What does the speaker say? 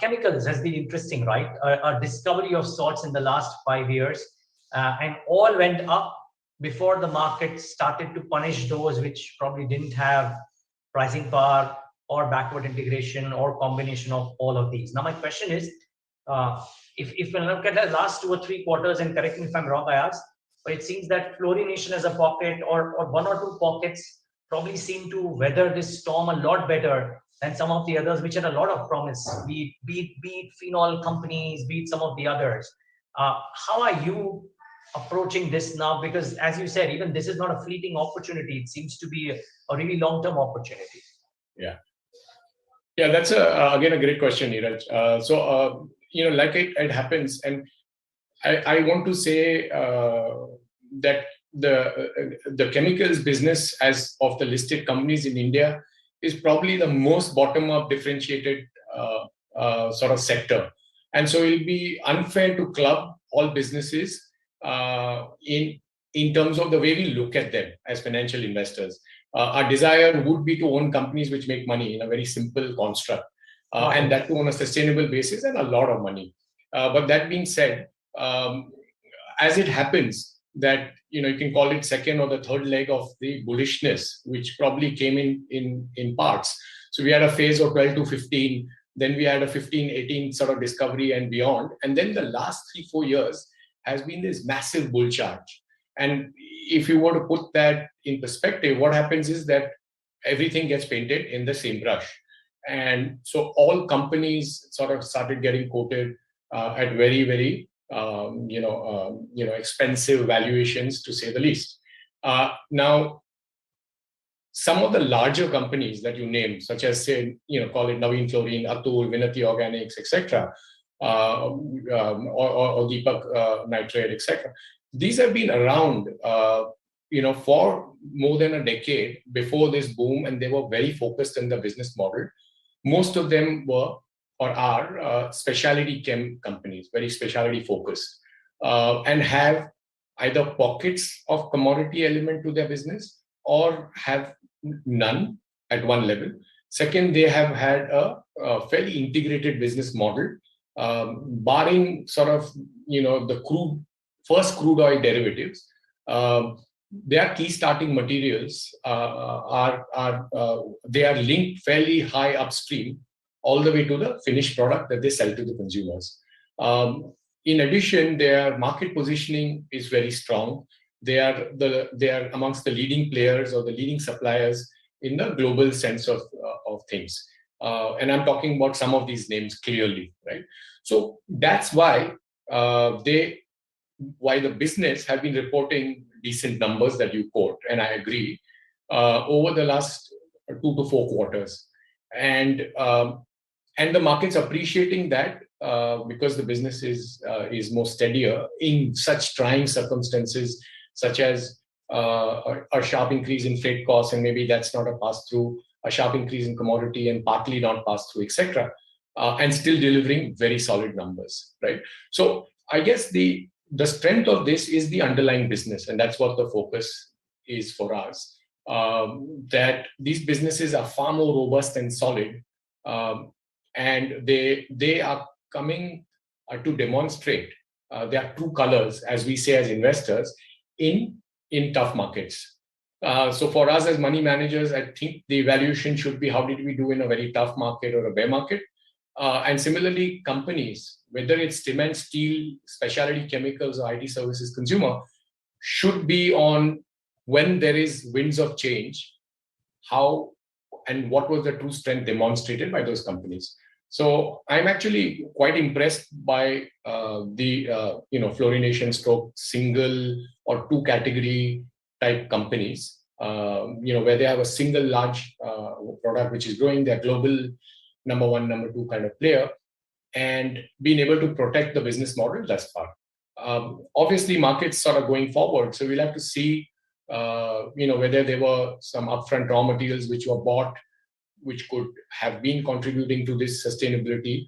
chemicals has been interesting, right? A discovery of sorts in the last 5 years, and all went up before the market started to punish those which probably didn't have pricing power or backward integration or combination of all of these. Now, my question is, if we look at the last 2 or 3 quarters, and correct me if I'm wrong, Ayaz, but it seems that fluorination as a pocket or one or two pockets probably seem to weather this storm a lot better than some of the others, which had a lot of promise, be it phenol companies, be it some of the others. How are you approaching this now? Because as you said, even this is not a fleeting opportunity. It seems to be a really long-term opportunity. Yeah, that's again a great question, Neeraj. Like it happens, and I want to say that the chemicals business as of the listed companies in India is probably the most bottom-up differentiated sort of sector. And so it'll be unfair to club all businesses in terms of the way we look at them as financial investors. Our desire would be to own companies which make money in a very simple construct, and that too on a sustainable basis and a lot of money. But that being said, as it happens that you can call it second or the third leg of the bullishness, which probably came in parts. So we had a phase of 12 to 15, then we had a 15, 18 sort of discovery and beyond, and then the last 3-4 years has been this massive bull charge. And if you were to put that in perspective, what happens is that everything gets painted in the same brush. And so all companies sort of started getting quoted at very, very, expensive valuations, to say the least. Now, some of the larger companies that you name, such as, say, call it Navin Fluorine, Atul, Vinati Organics, etc., or Deepak Nitrate, etc., these have been around, for more than a decade before this boom, and they were very focused in the business model. Most of them were or are specialty chem companies, very specialty focused, and have either pockets of commodity element to their business or have none at one level. Second, they have had a fairly integrated business model, barring sort of, the first crude oil derivatives. Their key starting materials they are linked fairly high upstream all the way to the finished product that they sell to the consumers. In addition, their market positioning is very strong. They are amongst the leading players or the leading suppliers in the global sense of things. And I'm talking about some of these names clearly, right? So that's why why the business have been reporting decent numbers that you quote, and I agree, over the last 2 to 4 quarters. And the market's appreciating that because the business is more steadier in such trying circumstances, such as a sharp increase in freight costs, and maybe that's not a pass-through, a sharp increase in commodity and partly not pass-through, etc., and still delivering very solid numbers, right? So I guess the strength of this is the underlying business, and that's what the focus is for us, that these businesses are far more robust and solid, and they are coming to demonstrate their true colors, as we say as investors, in tough markets. So for us as money managers, I think the evaluation should be how did we do in a very tough market or a bear market. And similarly, companies, whether it's cement, steel, specialty chemicals, or IT services consumer, should be on when there is winds of change, how and what was the true strength demonstrated by those companies. So I'm actually quite impressed by the fluorination stroke single or 2 category type companies, where they have a single large product which is growing, they're global number 1, number 2 kind of player, and being able to protect the business model thus far. Obviously, markets sort of going forward, so we'll have to see, whether there were some upfront raw materials which were bought, which could have been contributing to this sustainability.